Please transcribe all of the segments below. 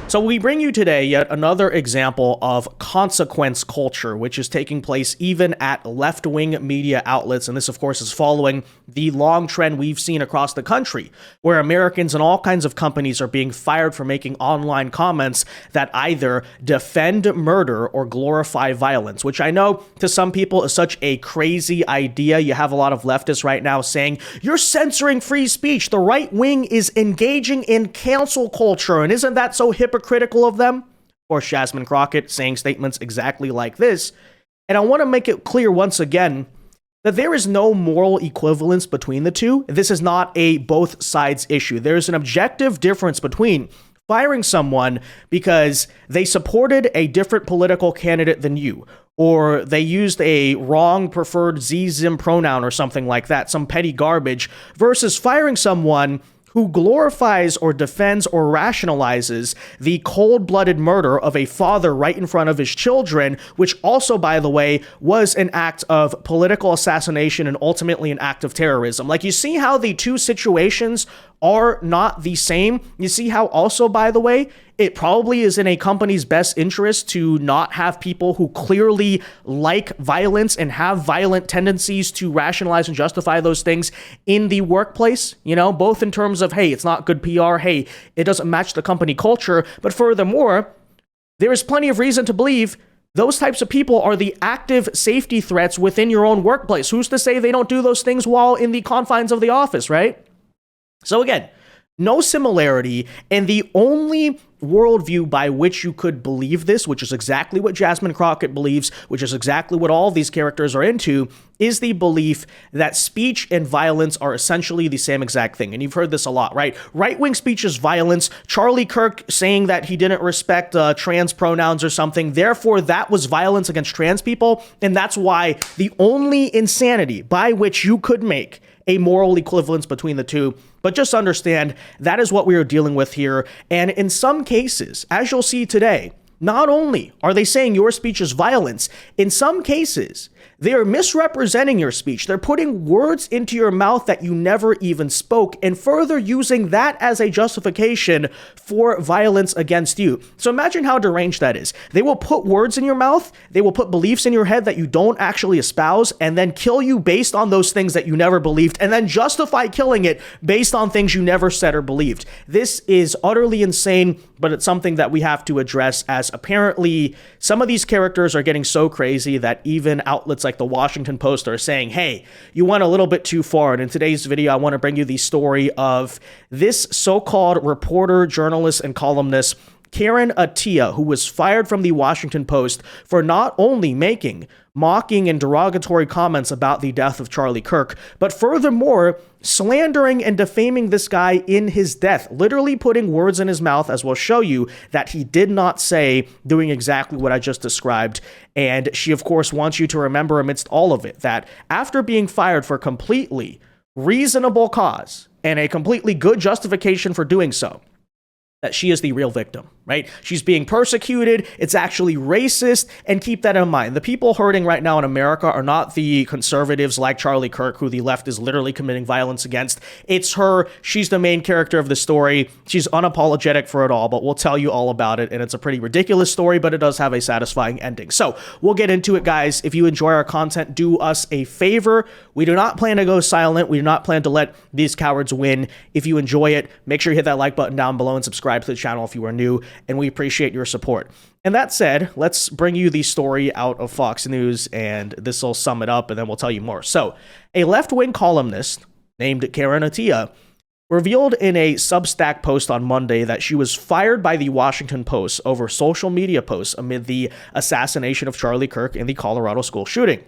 So we bring you today yet another example of consequence culture, which is taking place even at left-wing media outlets. And this, of course, is following the long trend we've seen across the country, where Americans and all kinds of companies are being fired for making online comments that either defend murder or glorify violence, which I know to some people is such a crazy idea. You have a lot of leftists right now saying, you're censoring free speech. The right wing is engaging in cancel culture. And isn't that so hypocritical of them? Or Jasmine Crockett saying statements exactly like this. And I want to make it clear once again that there is no moral equivalence between the two. This is not a both sides issue. There's an objective difference between firing someone because they supported a different political candidate than you, or they used a wrong preferred Z-Zim pronoun or something like that, some petty garbage, versus firing someone who glorifies or defends or rationalizes the cold-blooded murder of a father right in front of his children, which also, by the way, was an act of political assassination and ultimately an act of terrorism. Like, you see how the two situations are not the same? You see how also, by the way, it probably is in a company's best interest to not have people who clearly like violence and have violent tendencies to rationalize and justify those things in the workplace, you know, both in terms of, hey, it's not good PR, hey, it doesn't match the company culture, but furthermore, there is plenty of reason to believe those types of people are the active safety threats within your own workplace. Who's to say they don't do those things while in the confines of the office, right? So again, no similarity, and the only worldview by which you could believe this, which is exactly what Jasmine Crockett believes, which is exactly what all these characters are into, is the belief that speech and violence are essentially the same exact thing. And you've heard this a lot, right? Right-wing speech is violence. Charlie Kirk saying that he didn't respect trans pronouns or something, therefore that was violence against trans people, and that's why the only insanity by which you could make a moral equivalence between the two. But just understand that is what we are dealing with here. And in some cases, as you'll see today, not only are they saying your speech is violence, in some cases, they are misrepresenting your speech. They're putting words into your mouth that you never even spoke, and further using that as a justification for violence against you. So imagine how deranged that is. They will put words in your mouth, they will put beliefs in your head that you don't actually espouse, and then kill you based on those things that you never believed, and then justify killing it based on things you never said or believed. This is utterly insane, but it's something that we have to address, as apparently some of these characters are getting so crazy that even outlets like the Washington Post are saying, hey, you went a little bit too far. And in today's video, I want to bring you the story of this so-called reporter, journalist, and columnist, Karen Attiah, who was fired from the Washington Post for not only making mocking and derogatory comments about the death of Charlie Kirk, but furthermore, slandering and defaming this guy in his death, literally putting words in his mouth, as we'll show you, that he did not say, doing exactly what I just described. And she, of course, wants you to remember amidst all of it that after being fired for completely reasonable cause and a completely good justification for doing so, that she is the real victim, right? She's being persecuted. It's actually racist. And keep that in mind. The people hurting right now in America are not the conservatives like Charlie Kirk, who the left is literally committing violence against. It's her. She's the main character of the story. She's unapologetic for it all, but we'll tell you all about it. And it's a pretty ridiculous story, but it does have a satisfying ending. So we'll get into it, guys. If you enjoy our content, do us a favor. We do not plan to go silent. We do not plan to let these cowards win. If you enjoy it, make sure you hit that like button down below and subscribe to the channel if you are new, and we appreciate your support. And that said, let's bring you the story out of Fox News, and this will sum it up, and then we'll tell you more. So, a left-wing columnist named Karen Attiah revealed in a Substack post on Monday that she was fired by the Washington Post over social media posts amid the assassination of Charlie Kirk in the Colorado school shooting.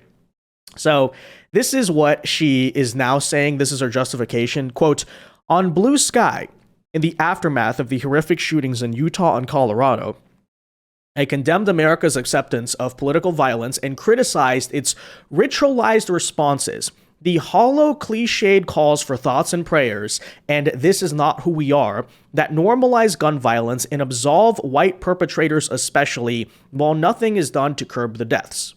So, this is what she is now saying. This is her justification. Quote, "On Blue Sky, in the aftermath of the horrific shootings in Utah and Colorado, I condemned America's acceptance of political violence and criticized its ritualized responses, the hollow, cliched calls for thoughts and prayers, and this is not who we are, that normalize gun violence and absolve white perpetrators especially, while nothing is done to curb the deaths."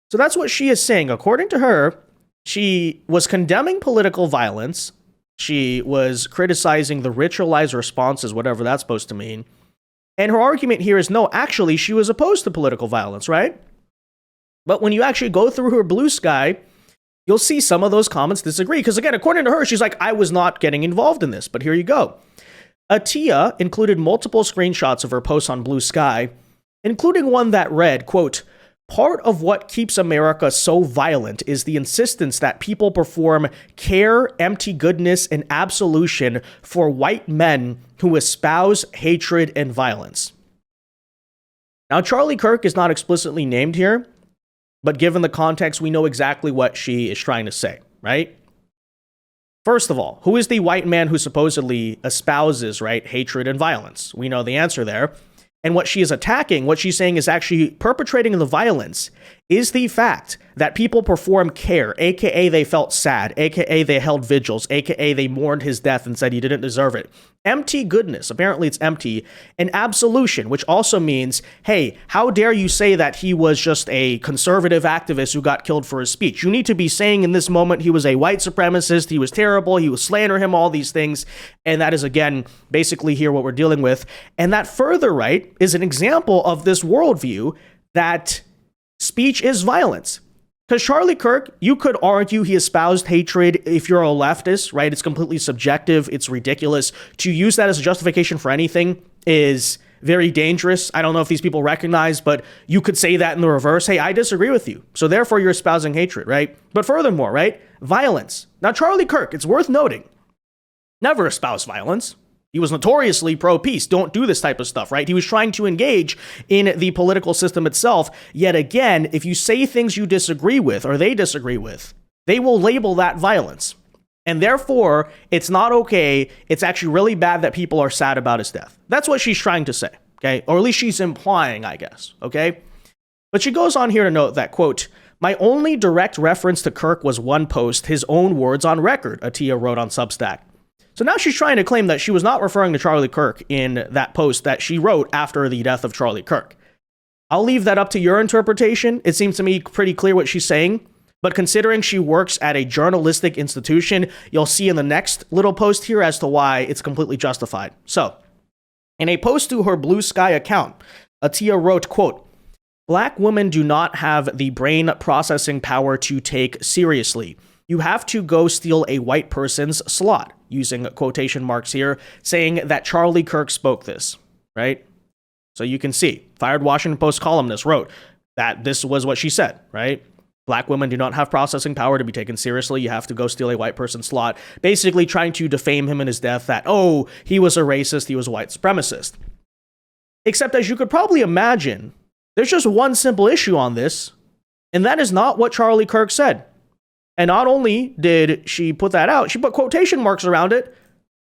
So that's what she is saying. According to her, she was condemning political violence. She was criticizing the ritualized responses, whatever that's supposed to mean. And her argument here is, no, actually, she was opposed to political violence, right? But when you actually go through her blue sky, you'll see some of those comments disagree. Because again, according to her, she's like, I was not getting involved in this. But here you go. Attiah included multiple screenshots of her posts on Blue Sky, including one that read, quote, part of what keeps America so violent is the insistence that people perform care, empty goodness, and absolution for white men who espouse hatred and violence. Now, Charlie Kirk is not explicitly named here, but given the context, we know exactly what she is trying to say, right? First of all, who is the white man who supposedly espouses, right, hatred and violence? We know the answer there. And what she is attacking, what she's saying is actually perpetrating the violence, is the fact that people perform care, aka they felt sad, aka they held vigils, aka they mourned his death and said he didn't deserve it. Empty goodness, apparently it's empty, and absolution, which also means, hey, how dare you say that he was just a conservative activist who got killed for his speech? You need to be saying in this moment he was a white supremacist, he was terrible, he was slandering him, all these things. And that is, again, basically here what we're dealing with. And that further, right, is an example of this worldview that speech is violence. Because Charlie Kirk, you could argue he espoused hatred if you're a leftist, right? It's completely subjective. It's ridiculous. To use that as a justification for anything is very dangerous. I don't know if these people recognize, but you could say that in the reverse. Hey, I disagree with you. So therefore you're espousing hatred, right? But furthermore, right? Violence. Now, Charlie Kirk, it's worth noting, never espoused violence. He was notoriously pro-peace. Don't do this type of stuff, right? He was trying to engage in the political system itself. Yet again, if you say things you disagree with or they disagree with, they will label that violence. And therefore, it's not okay. It's actually really bad that people are sad about his death. That's what she's trying to say, okay? Or at least she's implying, I guess, okay? But she goes on here to note that, quote, my only direct reference to Kirk was one post, his own words on record, Attiah wrote on Substack. So now she's trying to claim that she was not referring to Charlie Kirk in that post that she wrote after the death of Charlie Kirk. I'll leave that up to your interpretation. It seems to me pretty clear what she's saying. But considering she works at a journalistic institution, you'll see in the next little post here as to why it's completely justified. So, in a post to her Blue Sky account, Attiah wrote, quote, black women do not have the brain processing power to take seriously. You have to go steal a white person's slot, using quotation marks here, saying that Charlie Kirk spoke this, right? So you can see, fired Washington Post columnist wrote that this was what she said, right? Black women do not have processing power to be taken seriously. You have to go steal a white person's slot, basically trying to defame him in his death that, oh, he was a racist, he was a white supremacist. Except as you could probably imagine, there's just one simple issue on this, and that is not what Charlie Kirk said. And not only did she put that out, she put quotation marks around it,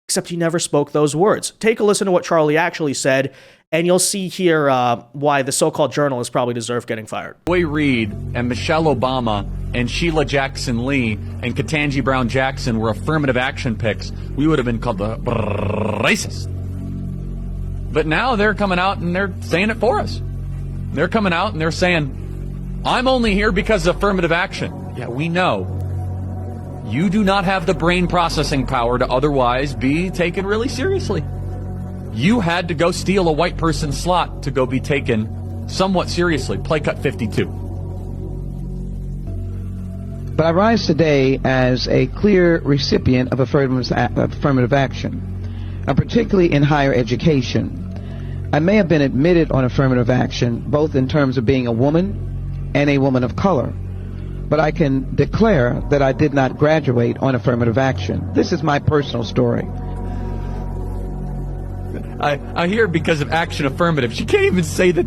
except he never spoke those words. Take a listen to what Charlie actually said, and you'll see here why the so-called journalists probably deserve getting fired. Roy Reid and Michelle Obama and Sheila Jackson Lee and Ketanji Brown Jackson were affirmative action picks, we would have been called the racist. But now they're coming out and they're saying it for us. They're coming out and they're saying, I'm only here because of affirmative action. Yeah, we know. You do not have the brain processing power to otherwise be taken really seriously. You had to go steal a white person's slot to go be taken somewhat seriously. Play cut 52. But I rise today as a clear recipient of affirmative action, particularly in higher education. I may have been admitted on affirmative action, both in terms of being a woman and a woman of color. But I can declare that I did not graduate on affirmative action. This is my personal story. I hear because of action affirmative. She can't even say that.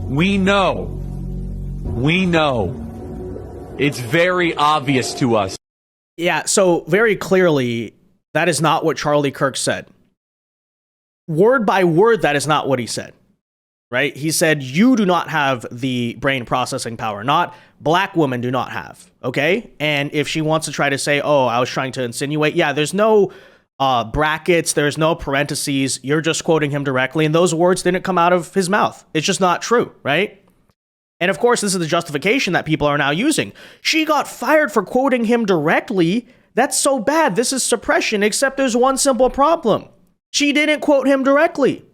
We know. It's very obvious to us. Yeah, so very clearly, that is not what Charlie Kirk said. Word by word, that is not what he said. Right? He said, you do not have the brain processing power, not black women do not have. Okay? And if she wants to try to say, oh, I was trying to insinuate, yeah, there's no brackets, there's no parentheses, you're just quoting him directly, and those words didn't come out of his mouth. It's just not true, right? And of course, this is the justification that people are now using. She got fired for quoting him directly. That's so bad. This is suppression, except there's one simple problem. She didn't quote him directly.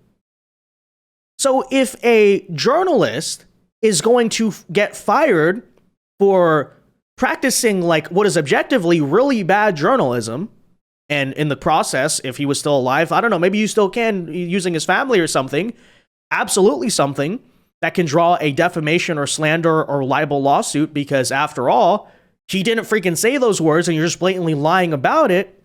So if a journalist is going to get fired for practicing like what is objectively really bad journalism, and in the process, if he was still alive, I don't know, maybe you still can, using his family or something, absolutely something that can draw a defamation or slander or libel lawsuit, because after all, he didn't freaking say those words and you're just blatantly lying about it.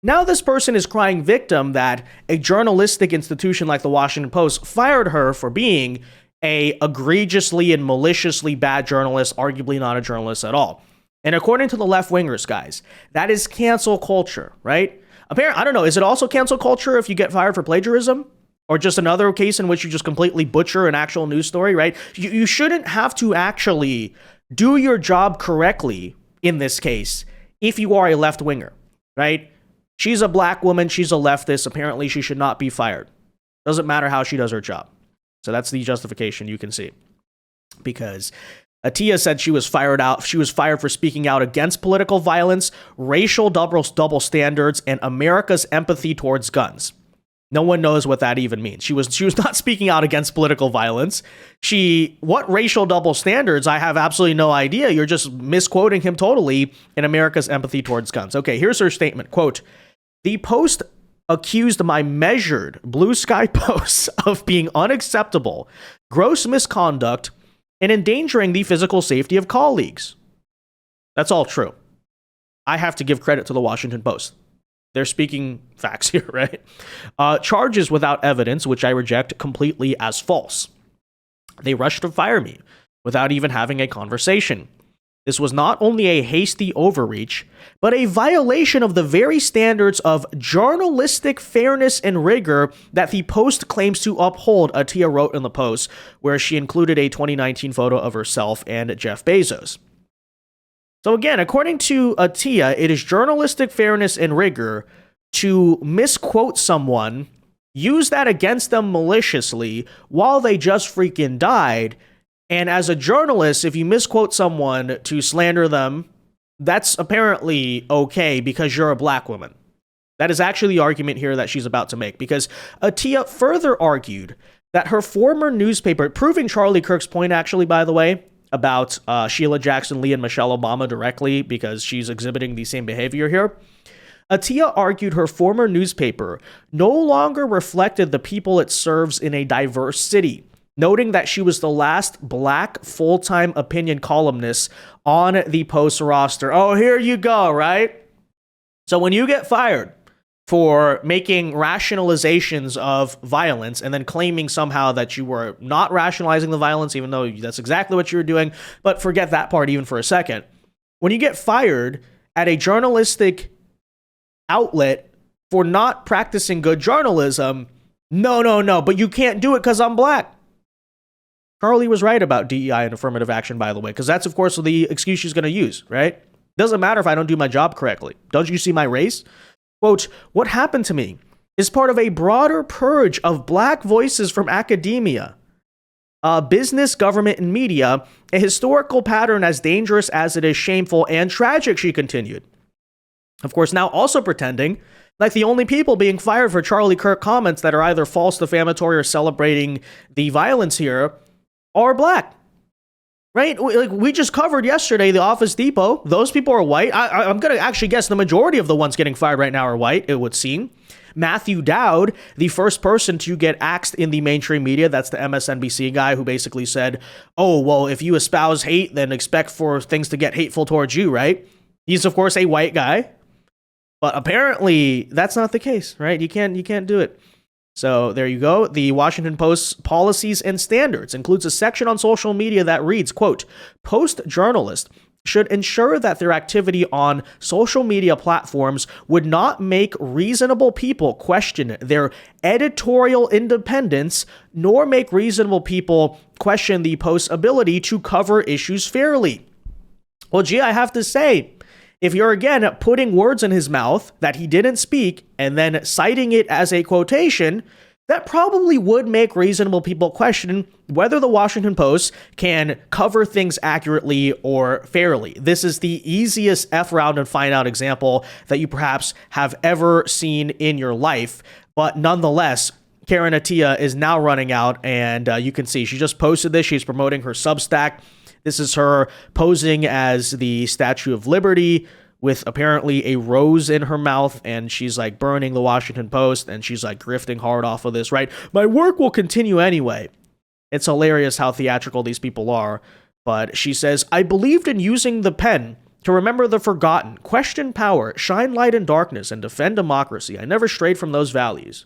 Now this person is crying victim that a journalistic institution like the Washington Post fired her for being a egregiously and maliciously bad journalist, arguably not a journalist at all. And according to the left-wingers, guys, that is cancel culture, right? Apparently, I don't know, is it also cancel culture if you get fired for plagiarism? Or just another case in which you just completely butcher an actual news story, right? You shouldn't have to actually do your job correctly in this case if you are a left-winger, right? She's a black woman. She's a leftist. Apparently, she should not be fired. Doesn't matter how she does her job. So that's the justification you can see. Because Attiah said she was fired for speaking out against political violence, racial double standards, and America's empathy towards guns. No one knows what that even means. She was not speaking out against political violence. What racial double standards? I have absolutely no idea. You're just misquoting him totally in America's empathy towards guns. Okay, here's her statement. Quote, "The Post accused my measured blue sky posts of being unacceptable, gross misconduct, and endangering the physical safety of colleagues." That's all true. I have to give credit to the Washington Post. They're speaking facts here, right? Charges without evidence, which I reject completely as false. They rushed to fire me without even having a conversation. This was not only a hasty overreach, but a violation of the very standards of journalistic fairness and rigor that the Post claims to uphold, Attiah wrote in the Post, where she included a 2019 photo of herself and Jeff Bezos. So again, according to Attiah, it is journalistic fairness and rigor to misquote someone, use that against them maliciously while they just freaking died. And as a journalist, if you misquote someone to slander them, that's apparently okay because you're a black woman. That is actually the argument here that she's about to make, because Attiah further argued that her former newspaper, proving Charlie Kirk's point actually, by the way, about Sheila Jackson Lee and Michelle Obama directly, because she's exhibiting the same behavior here. Attiah argued her former newspaper no longer reflected the people it serves in a diverse city, noting that she was the last black full-time opinion columnist on the Post roster. Oh, here you go, right? So when you get fired for making rationalizations of violence and then claiming somehow that you were not rationalizing the violence, even though that's exactly what you were doing, but forget that part even for a second. When you get fired at a journalistic outlet for not practicing good journalism, no, but you can't do it because I'm black. Charlie was right about DEI and affirmative action, by the way, because that's, of course, the excuse she's going to use, right? Doesn't matter if I don't do my job correctly. Don't you see my race? Quote, "What happened to me is part of a broader purge of black voices from academia, business, government, and media, a historical pattern as dangerous as it is shameful and tragic," she continued. Of course, now also pretending like the only people being fired for Charlie Kirk comments that are either false, defamatory, or celebrating the violence here are black. Right? Like we just covered yesterday, the Office Depot. Those people are white. I'm going to actually guess the majority of the ones getting fired right now are white, it would seem. Matthew Dowd, the first person to get axed in the mainstream media, that's the MSNBC guy who basically said, oh, well, if you espouse hate, then expect for things to get hateful towards you, right? He's, of course, a white guy. But apparently, that's not the case, right? You can't do it. So there you go. The Washington Post's policies and standards includes a section on social media that reads, quote, "Post journalists should ensure that their activity on social media platforms would not make reasonable people question their editorial independence, nor make reasonable people question the Post's ability to cover issues fairly." Well, gee, I have to say, if you're, again, putting words in his mouth that he didn't speak and then citing it as a quotation, that probably would make reasonable people question whether the Washington Post can cover things accurately or fairly. This is the easiest F round and find out example that you perhaps have ever seen in your life. But nonetheless, Karen Attiah is now running out, and you can see she just posted this. She's promoting her Substack. This is her posing as the Statue of Liberty with apparently a rose in her mouth, and she's like burning the Washington Post, and she's like grifting hard off of this, right? My work will continue anyway. It's hilarious how theatrical these people are. But she says, I believed in using the pen to remember the forgotten, question power, shine light in darkness, and defend democracy. I never strayed from those values.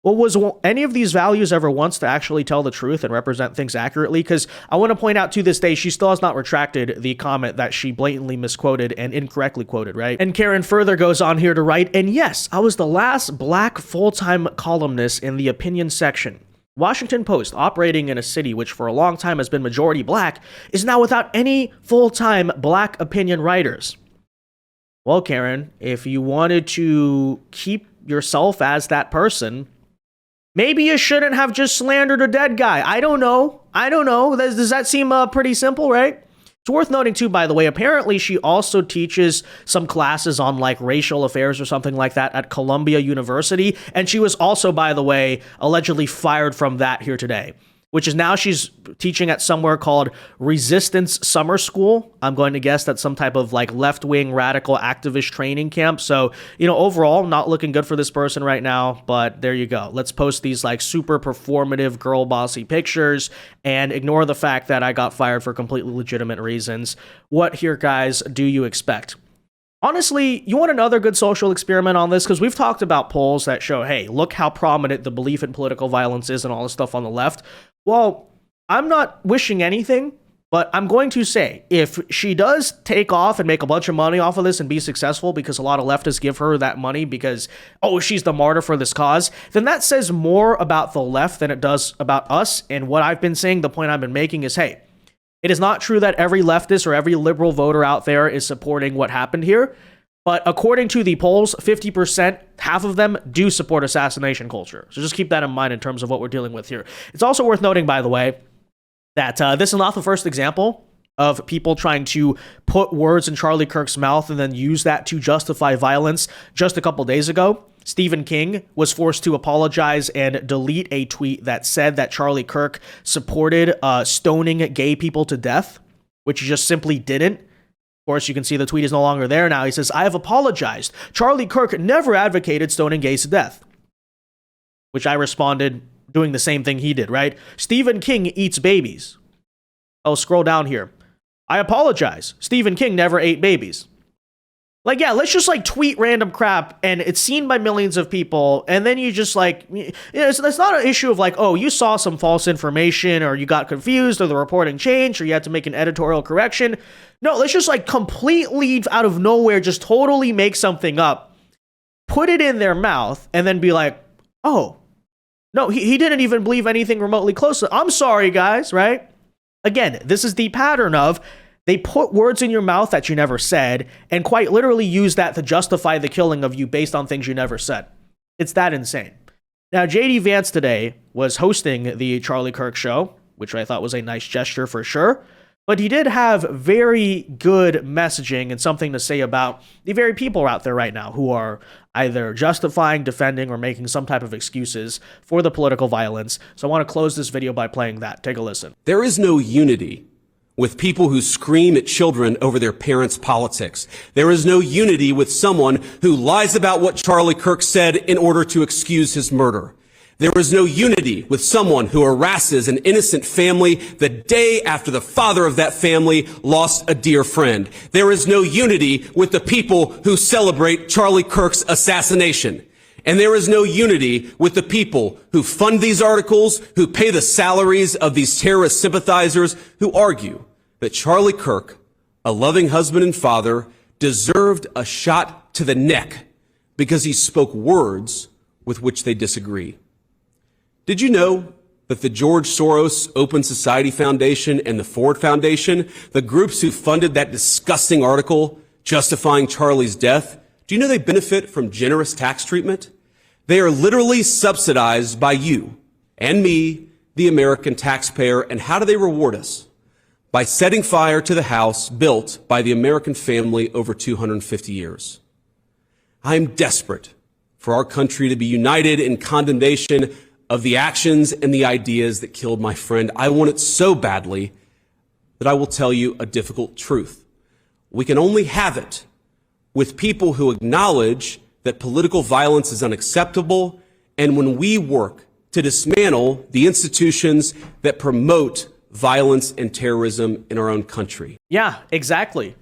Well, was any of these values ever once to actually tell the truth and represent things accurately? Because I want to point out to this day, she still has not retracted the comment that she blatantly misquoted and incorrectly quoted, right? And Karen further goes on here to write, and yes, I was the last black full-time columnist in the opinion section. Washington Post, operating in a city which for a long time has been majority black, is now without any full-time black opinion writers. Well, Karen, if you wanted to keep yourself as that person, maybe you shouldn't have just slandered a dead guy. I don't know. Does that seem pretty simple, right? It's worth noting too, by the way, apparently she also teaches some classes on like racial affairs or something like that at Columbia University. And she was also, by the way, allegedly fired from that here today, which is now she's teaching at somewhere called Resistance Summer School. I'm going to guess that's some type of like left-wing radical activist training camp. So, overall, not looking good for this person right now, but there you go. Let's post these like super performative girl bossy pictures and ignore the fact that I got fired for completely legitimate reasons. What here, guys, do you expect? Honestly, you want another good social experiment on this? Because we've talked about polls that show, hey, look how prominent the belief in political violence is and all this stuff on the left. Well, I'm not wishing anything, but I'm going to say if she does take off and make a bunch of money off of this and be successful because a lot of leftists give her that money because, oh, she's the martyr for this cause, then that says more about the left than it does about us. And what I've been saying, the point I've been making is, hey, it is not true that every leftist or every liberal voter out there is supporting what happened here. But according to the polls, 50%, half of them do support assassination culture. So just keep that in mind in terms of what we're dealing with here. It's also worth noting, by the way, that this is not the first example of people trying to put words in Charlie Kirk's mouth and then use that to justify violence. Just a couple days ago, Stephen King was forced to apologize and delete a tweet that said that Charlie Kirk supported stoning gay people to death, which he just simply didn't. Of course, you can see the tweet is no longer there now. He says, I have apologized. Charlie Kirk never advocated stoning gays to death. Which I responded doing the same thing he did, right? Stephen King eats babies. Oh, scroll down here. I apologize. Stephen King never ate babies. Like, yeah, let's just like tweet random crap and it's seen by millions of people. And then you just like, it's not an issue of like, oh, you saw some false information or you got confused or the reporting changed or you had to make an editorial correction. No, let's just like completely out of nowhere, just totally make something up, put it in their mouth and then be like, oh, no, he didn't even believe anything remotely close to, I'm sorry, guys, right? Again, this is the pattern of they put words in your mouth that you never said and quite literally use that to justify the killing of you based on things you never said. It's that insane. Now, JD Vance today was hosting the Charlie Kirk Show, which I thought was a nice gesture for sure. But he did have very good messaging and something to say about the very people out there right now who are either justifying, defending, or making some type of excuses for the political violence. So I want to close this video by playing that. Take a listen. There is no unity with people who scream at children over their parents' politics. There is no unity with someone who lies about what Charlie Kirk said in order to excuse his murder. There is no unity with someone who harasses an innocent family the day after the father of that family lost a dear friend. There is no unity with the people who celebrate Charlie Kirk's assassination. And there is no unity with the people who fund these articles, who pay the salaries of these terrorist sympathizers, who argue that Charlie Kirk, a loving husband and father, deserved a shot to the neck because he spoke words with which they disagree. Did you know that the George Soros Open Society Foundation and the Ford Foundation, the groups who funded that disgusting article justifying Charlie's death, do you know they benefit from generous tax treatment? They are literally subsidized by you and me, the American taxpayer. And how do they reward us? By setting fire to the house built by the American family over 250 years. I am desperate for our country to be united in condemnation of the actions and the ideas that killed my friend. I want it so badly that I will tell you a difficult truth. We can only have it with people who acknowledge that political violence is unacceptable, and when we work to dismantle the institutions that promote violence and terrorism in our own country. Yeah, exactly.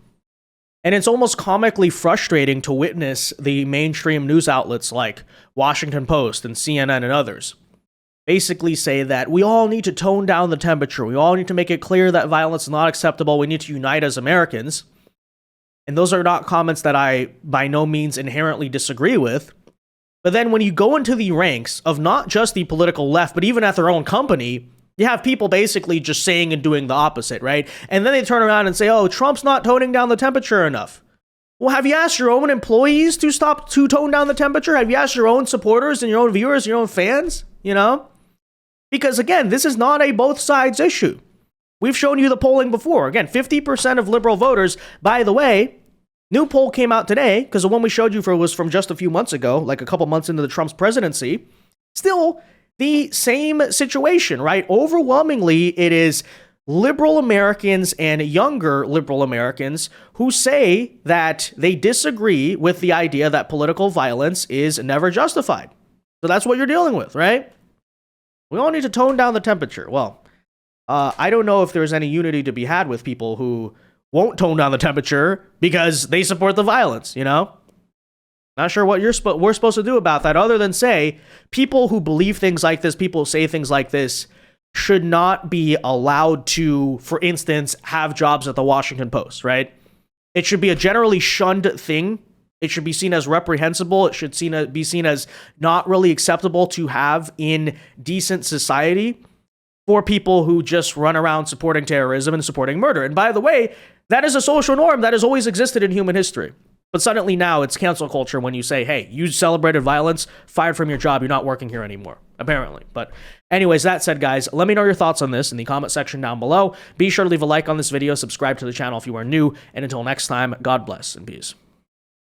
And it's almost comically frustrating to witness the mainstream news outlets like Washington Post and CNN and others basically say that we all need to tone down the temperature. We all need to make it clear that violence is not acceptable. We need to unite as Americans. And those are not comments that I by no means inherently disagree with. But then when you go into the ranks of not just the political left, but even at their own company, you have people basically just saying and doing the opposite, right? And then they turn around and say, oh, Trump's not toning down the temperature enough. Well, have you asked your own employees to stop to tone down the temperature? Have you asked your own supporters and your own viewers, your own fans, you know? Because again, this is not a both sides issue. We've shown you the polling before. Again, 50% of liberal voters, by the way, new poll came out today, because the one we showed you was from just a few months ago, like a couple months into the Trump's presidency. Still the same situation, right? Overwhelmingly, it is liberal Americans and younger liberal Americans who say that they disagree with the idea that political violence is never justified. So that's what you're dealing with, right? We all need to tone down the temperature. Well, I don't know if there's any unity to be had with people who won't tone down the temperature because they support the violence, you know? Not sure what we're supposed to do about that other than say people who believe things like this, people who say things like this should not be allowed to, for instance, have jobs at the Washington Post, right? It should be a generally shunned thing. It should be seen as reprehensible. It should be seen as not really acceptable to have in decent society for people who just run around supporting terrorism and supporting murder. And by the way, that is a social norm that has always existed in human history. But suddenly now it's cancel culture when you say, hey, you celebrated violence, fired from your job, you're not working here anymore, apparently. But anyways, that said, guys, let me know your thoughts on this in the comment section down below. Be sure to leave a like on this video, subscribe to the channel if you are new, and until next time, God bless and peace.